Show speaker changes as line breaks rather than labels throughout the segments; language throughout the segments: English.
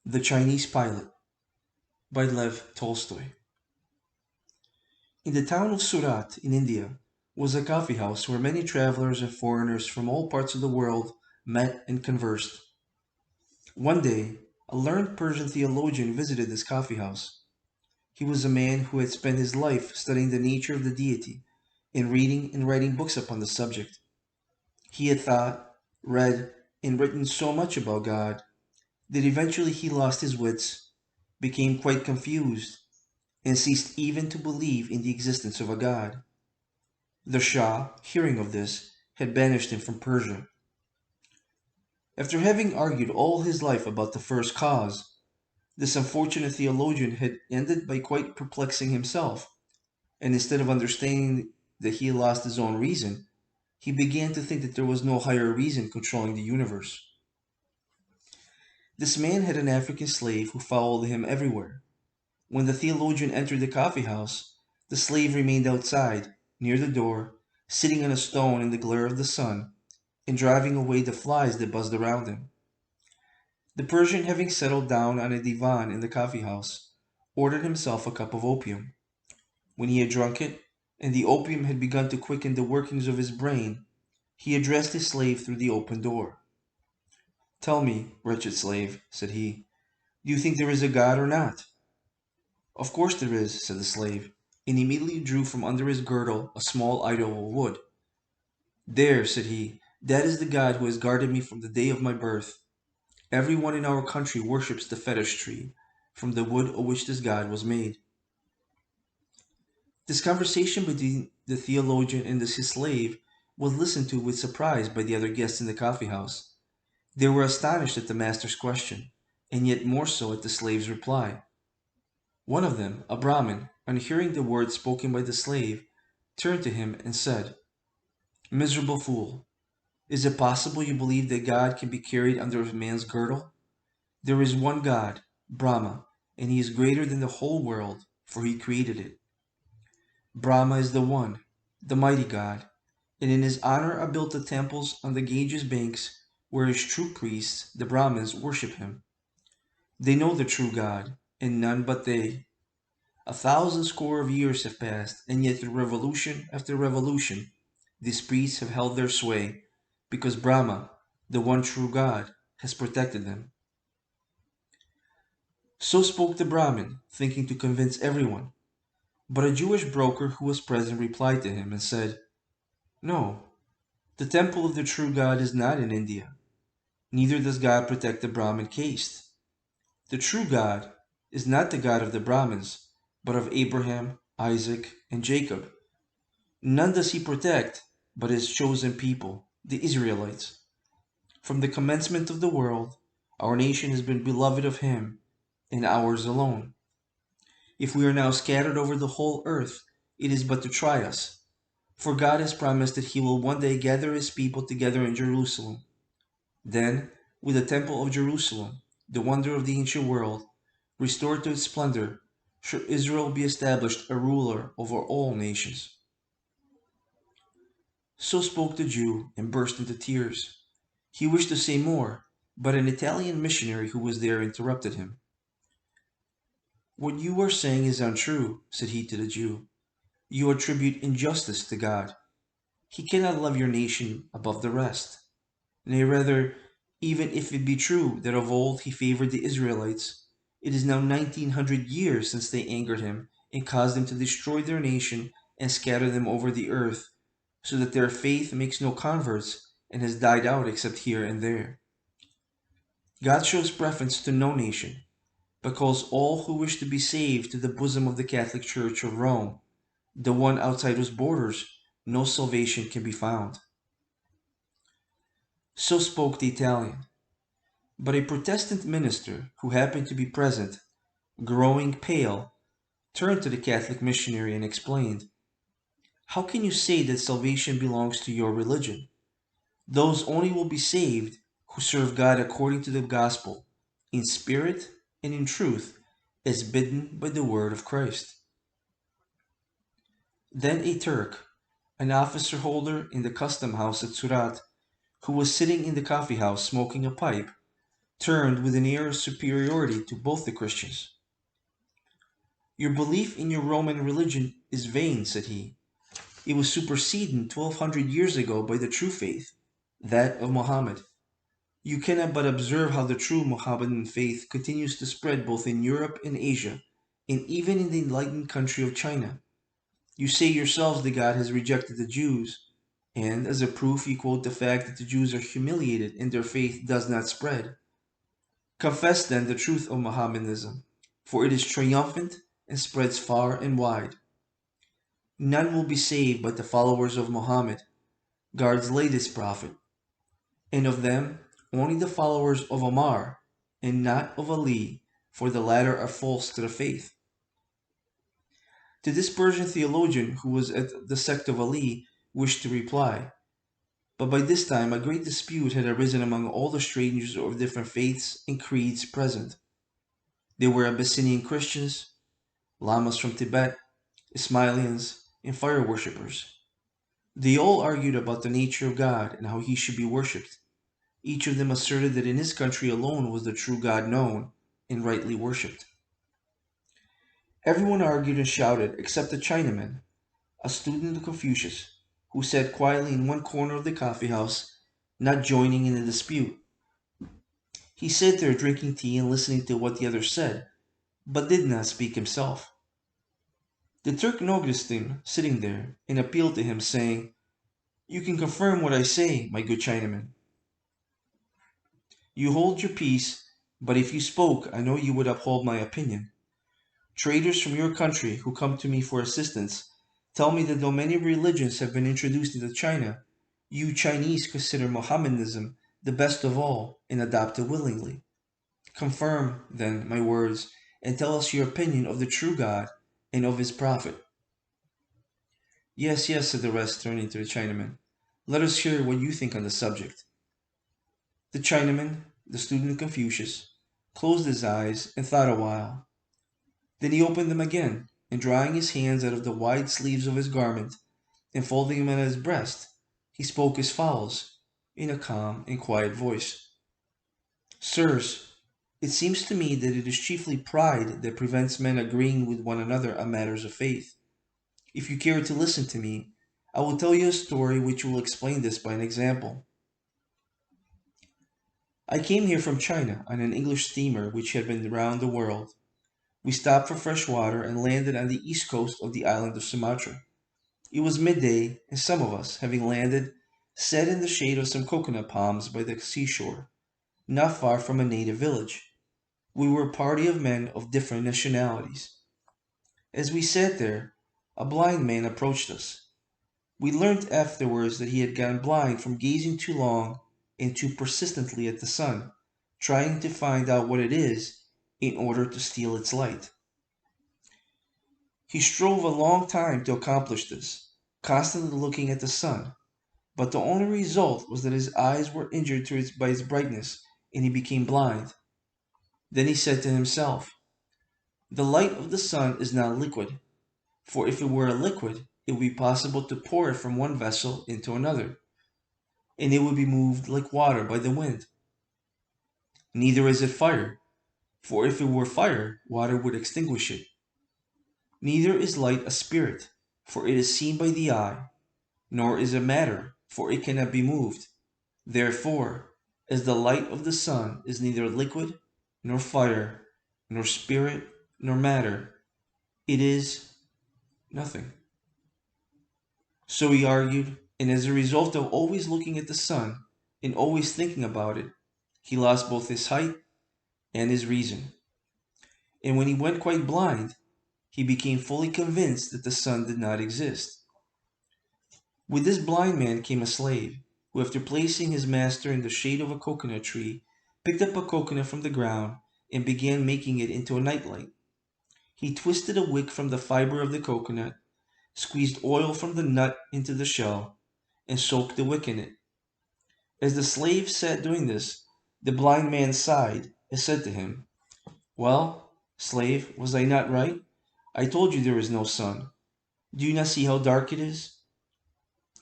The Chinese Pilot by Lev Tolstoy. In the town of Surat in India was a coffee house where many travelers and foreigners from all parts of the world met and conversed. One day, a learned Persian theologian visited this coffee house. He was a man who had spent his life studying the nature of the deity and reading and writing books upon the subject. He had thought, read, and written so much about God that eventually he lost his wits, became quite confused, and ceased even to believe in the existence of a god. The Shah, hearing of this, had banished him from Persia. After having argued all his life about the first cause, this unfortunate theologian had ended by quite perplexing himself, and instead of understanding that he had lost his own reason, he began to think that there was no higher reason controlling the universe. This man had an African slave who followed him everywhere. When the theologian entered the coffee house, the slave remained outside, near the door, sitting on a stone in the glare of the sun, and driving away the flies that buzzed around him. The Persian, having settled down on a divan in the coffee house, ordered himself a cup of opium. When he had drunk it, and the opium had begun to quicken the workings of his brain, he addressed his slave through the open door. "Tell me, wretched slave," said he, "do you think there is a God or not?" "Of course there is," said the slave, and immediately drew from under his girdle a small idol of wood. "There," said he, "that is the God who has guarded me from the day of my birth. Every one in our country worships the fetish tree, from the wood of which this God was made." This conversation between the theologian and his slave was listened to with surprise by the other guests in the coffee house. They were astonished at the master's question, and yet more so at the slave's reply. One of them, a Brahmin, on hearing the words spoken by the slave, turned to him and said, "Miserable fool, is it possible you believe that God can be carried under a man's girdle? There is one God, Brahma, and he is greater than the whole world, for he created it. Brahma is the one, the mighty God, and in his honor are built the temples on the Ganges banks where his true priests, the Brahmins, worship him. They know the true God, and none but they. 1,000 score of years have passed, and yet through revolution after revolution, these priests have held their sway, because Brahma, the one true God, has protected them." So spoke the Brahmin, thinking to convince everyone. But a Jewish broker who was present replied to him and said, "No, the temple of the true God is not in India. Neither does God protect the Brahmin caste. The true God is not the God of the Brahmins, but of Abraham, Isaac, and Jacob. None does he protect but his chosen people, the Israelites. From the commencement of the world, our nation has been beloved of him, and ours alone. If we are now scattered over the whole earth, it is but to try us. For God has promised that he will one day gather his people together in Jerusalem. Then, with the temple of Jerusalem, the wonder of the ancient world, restored to its splendor, shall Israel be established a ruler over all nations." So spoke the Jew and burst into tears. He wished to say more, but an Italian missionary who was there interrupted him. "What you are saying is untrue," said he to the Jew. "You attribute injustice to God. He cannot love your nation above the rest. Nay, rather, even if it be true that of old he favored the Israelites, it is now 1900 years since they angered him and caused him to destroy their nation and scatter them over the earth, so that their faith makes no converts and has died out except here and there. God shows preference to no nation, but calls all who wish to be saved to the bosom of the Catholic Church of Rome, the one outside whose borders no salvation can be found." So spoke the Italian. But a Protestant minister, who happened to be present, growing pale, turned to the Catholic missionary and explained, "How can you say that salvation belongs to your religion? Those only will be saved who serve God according to the gospel, in spirit and in truth, as bidden by the word of Christ." Then a Turk, an officer holder in the custom house at Surat, who was sitting in the coffee house smoking a pipe, turned with an air of superiority to both the Christians. "Your belief in your Roman religion is vain," said he. "It was superseded 1200 years ago by the true faith, that of Mohammed. You cannot but observe how the true Mohammedan faith continues to spread both in Europe and Asia, and even in the enlightened country of China. You say yourselves that God has rejected the Jews, and as a proof you quote the fact that the Jews are humiliated and their faith does not spread. Confess then the truth of Mohammedanism, for it is triumphant and spreads far and wide. None will be saved but the followers of Mohammed, God's latest prophet, and of them only the followers of Omar, and not of Ali, for the latter are false to the faith." To this Persian theologian, who was at the sect of Ali, wished to reply, but by this time a great dispute had arisen among all the strangers of different faiths and creeds present. There were Abyssinian Christians, Lamas from Tibet, Ismailians, and fire worshippers. They all argued about the nature of God and how he should be worshipped. Each of them asserted that in his country alone was the true God known and rightly worshipped. Everyone argued and shouted except the Chinaman, a student of Confucius, who sat quietly in one corner of the coffee house, not joining in the dispute. He sat there drinking tea and listening to what the others said, but did not speak himself. The Turk noticed him sitting there and appealed to him, saying, "You can confirm what I say, my good Chinaman. You hold your peace, but if you spoke, I know you would uphold my opinion. Traders from your country who come to me for assistance tell me that though many religions have been introduced into China, you Chinese consider Mohammedanism the best of all and adopt it willingly. Confirm, then, my words, and tell us your opinion of the true God and of his prophet." "Yes, yes," said the rest, turning to the Chinaman. "Let us hear what you think on the subject." The Chinaman, the student of Confucius, closed his eyes and thought a while. Then he opened them again, and drawing his hands out of the wide sleeves of his garment, and folding them on his breast, he spoke as follows, in a calm and quiet voice. "Sirs, it seems to me that it is chiefly pride that prevents men agreeing with one another on matters of faith. If you care to listen to me, I will tell you a story which will explain this by an example. I came here from China on an English steamer which had been round the world. We stopped for fresh water and landed on the east coast of the island of Sumatra. It was midday, and some of us, having landed, sat in the shade of some coconut palms by the seashore, not far from a native village. We were a party of men of different nationalities. As we sat there, a blind man approached us. We learnt afterwards that he had gone blind from gazing too long and too persistently at the sun, trying to find out what it is in order to steal its light. He strove a long time to accomplish this, constantly looking at the sun, but the only result was that his eyes were injured by its brightness, and he became blind. Then he said to himself, "The light of the sun is not liquid, for if it were a liquid, it would be possible to pour it from one vessel into another, and it would be moved like water by the wind. Neither is it fire, for if it were fire, water would extinguish it. Neither is light a spirit, for it is seen by the eye, nor is it matter, for it cannot be moved. Therefore, as the light of the sun is neither liquid, nor fire, nor spirit, nor matter, it is nothing." So he argued, and as a result of always looking at the sun and always thinking about it, he lost both his sight and his reason. And when he went quite blind, he became fully convinced that the sun did not exist. With this blind man came a slave, who after placing his master in the shade of a coconut tree, picked up a coconut from the ground and began making it into a nightlight. He twisted a wick from the fiber of the coconut, squeezed oil from the nut into the shell, and soaked the wick in it. As the slave sat doing this, the blind man sighed and said to him, "Well, slave, was I not right? I told you there is no sun. Do you not see how dark it is?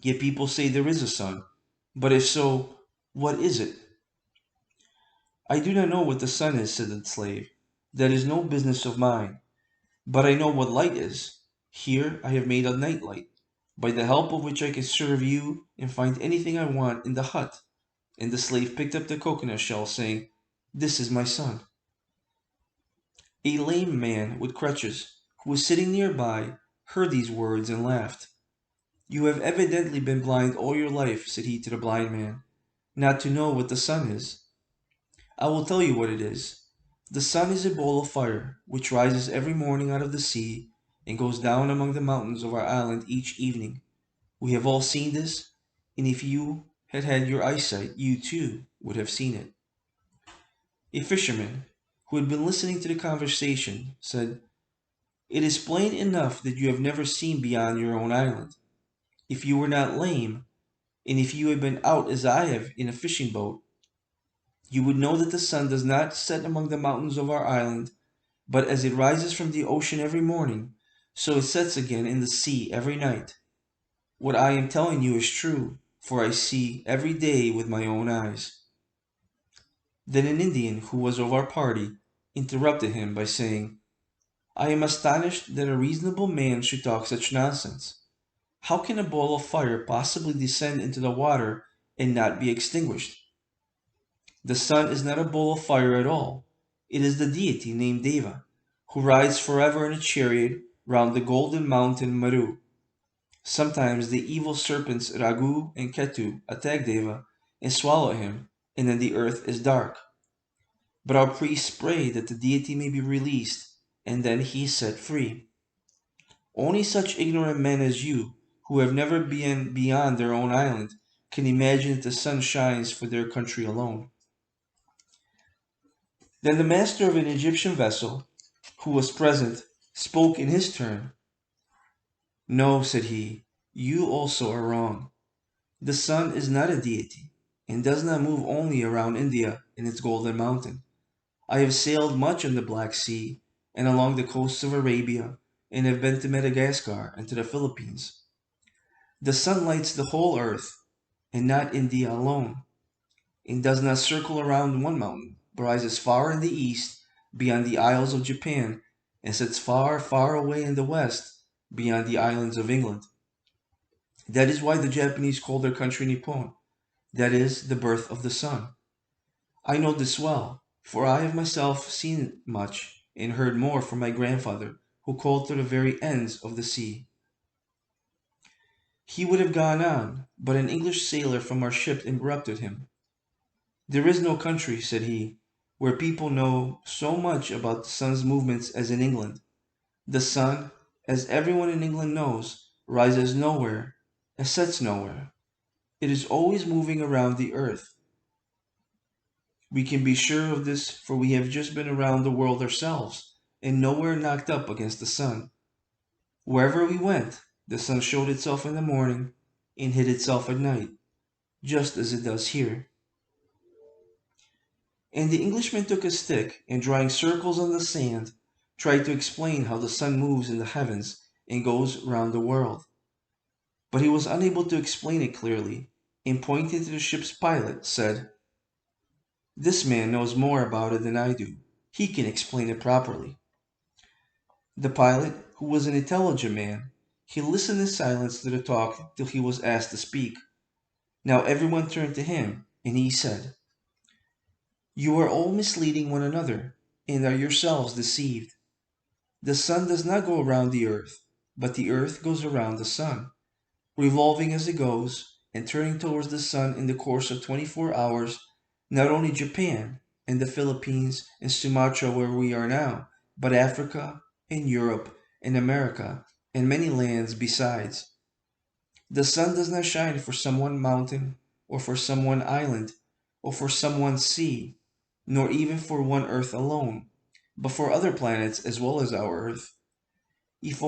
Yet people say there is a sun. But if so, what is it?" I do not know what the sun is, said the slave. That is no business of mine. But I know what light is. Here I have made a night light, by the help of which I can serve you and find anything I want in the hut. And the slave picked up the coconut shell, saying, This is my son. A lame man with crutches, who was sitting near by, heard these words and laughed. You have evidently been blind all your life, said he to the blind man, not to know what the sun is. I will tell you what it is. The sun is a bowl of fire, which rises every morning out of the sea and goes down among the mountains of our island each evening. We have all seen this, and if you had had your eyesight, you too would have seen it. A fisherman, who had been listening to the conversation, said, It is plain enough that you have never seen beyond your own island. If you were not lame, and if you had been out as I have in a fishing boat, you would know that the sun does not set among the mountains of our island, but as it rises from the ocean every morning, so it sets again in the sea every night. What I am telling you is true, for I see every day with my own eyes. Then an Indian, who was of our party, interrupted him by saying, I am astonished that a reasonable man should talk such nonsense. How can a ball of fire possibly descend into the water and not be extinguished? The sun is not a ball of fire at all. It is the deity named Deva, who rides forever in a chariot round the golden mountain Maru. Sometimes the evil serpents Ragu and Ketu attack Deva and swallow him, and then the earth is dark. But our priests pray that the deity may be released, and then he is set free. Only such ignorant men as you, who have never been beyond their own island, can imagine that the sun shines for their country alone. Then the master of an Egyptian vessel, who was present, spoke in his turn. No, said he, you also are wrong. The sun is not a deity, and does not move only around India in its golden mountain. I have sailed much on the Black Sea, and along the coasts of Arabia, and have been to Madagascar and to the Philippines. The sun lights the whole earth, and not India alone, and does not circle around one mountain, but rises far in the east, beyond the isles of Japan, and sets far, far away in the west, beyond the islands of England. That is why the Japanese call their country Nippon, that is, the birth of the sun. I know this well, for I have myself seen much, and heard more from my grandfather, who called to the very ends of the sea. He would have gone on, but an English sailor from our ship interrupted him. There is no country, said he, where people know so much about the sun's movements as in England. The sun, as everyone in England knows, rises nowhere and sets nowhere. It is always moving around the earth. We can be sure of this, for we have just been around the world ourselves, and nowhere knocked up against the sun. Wherever we went, the sun showed itself in the morning and hid itself at night, just as it does here. And the Englishman took a stick and, drawing circles on the sand, tried to explain how the sun moves in the heavens and goes round the world. But he was unable to explain it clearly, and pointing to the ship's pilot, said, This man knows more about it than I do. He can explain it properly. The pilot, who was an intelligent man, he listened in silence to the talk till he was asked to speak. Now everyone turned to him, and he said, You are all misleading one another, and are yourselves deceived. The sun does not go around the earth, but the earth goes around the sun, revolving as it goes, and turning towards the sun in the course of 24 hours, not only Japan and the Philippines and Sumatra where we are now, but Africa and Europe and America and many lands besides. The sun does not shine for some one mountain, or for some one island, or for some one sea, nor even for one earth alone, but for other planets as well as our earth. If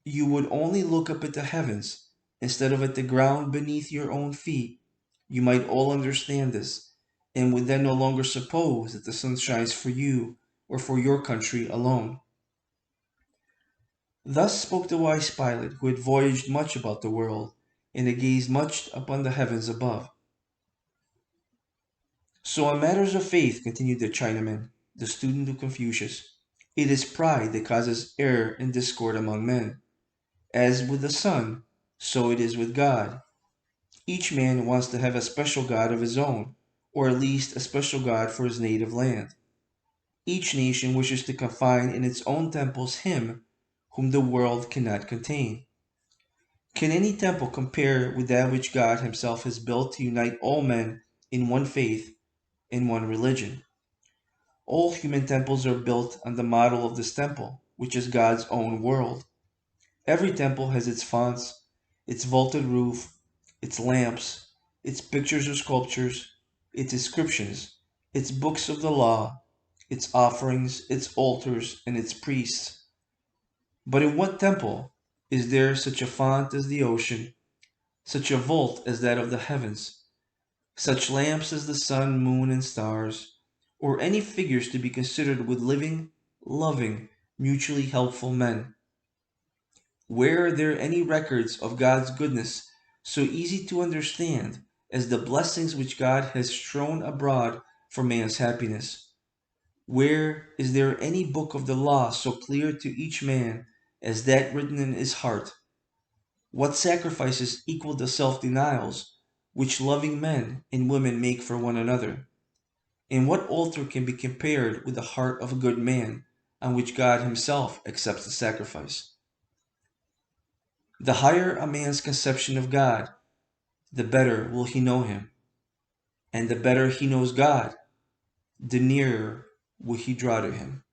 you would only look up at the heavens, instead of at the ground beneath your own feet, you might all understand this, and would then no longer suppose that the sun shines for you or for your country alone. Thus spoke the wise pilot, who had voyaged much about the world, and had gazed much upon the heavens above. So on matters of faith, continued the Chinaman, the student of Confucius, it is pride that causes error and discord among men. As with the sun, so it is with God. Each man wants to have a special God of his own, or at least a special God for his native land. Each nation wishes to confine in its own temples him whom the world cannot contain. Can any temple compare with that which God himself has built to unite all men in one faith, in one religion? All human temples are built on the model of this temple, which is God's own world. Every temple has its fonts, its vaulted roof, its lamps, its pictures or sculptures, its inscriptions, its books of the law, its offerings, its altars, and its priests. But in what temple is there such a font as the ocean, such a vault as that of the heavens, such lamps as the sun, moon, and stars, or any figures to be considered with living, loving, mutually helpful men? Where are there any records of God's goodness so easy to understand as the blessings which God has strewn abroad for man's happiness? Where is there any book of the law so clear to each man as that written in his heart? What sacrifices equal the self-denials which loving men and women make for one another? And what altar can be compared with the heart of a good man on which God himself accepts the sacrifice? The higher a man's conception of God, the better will he know him. And the better he knows God, the nearer will he draw to him.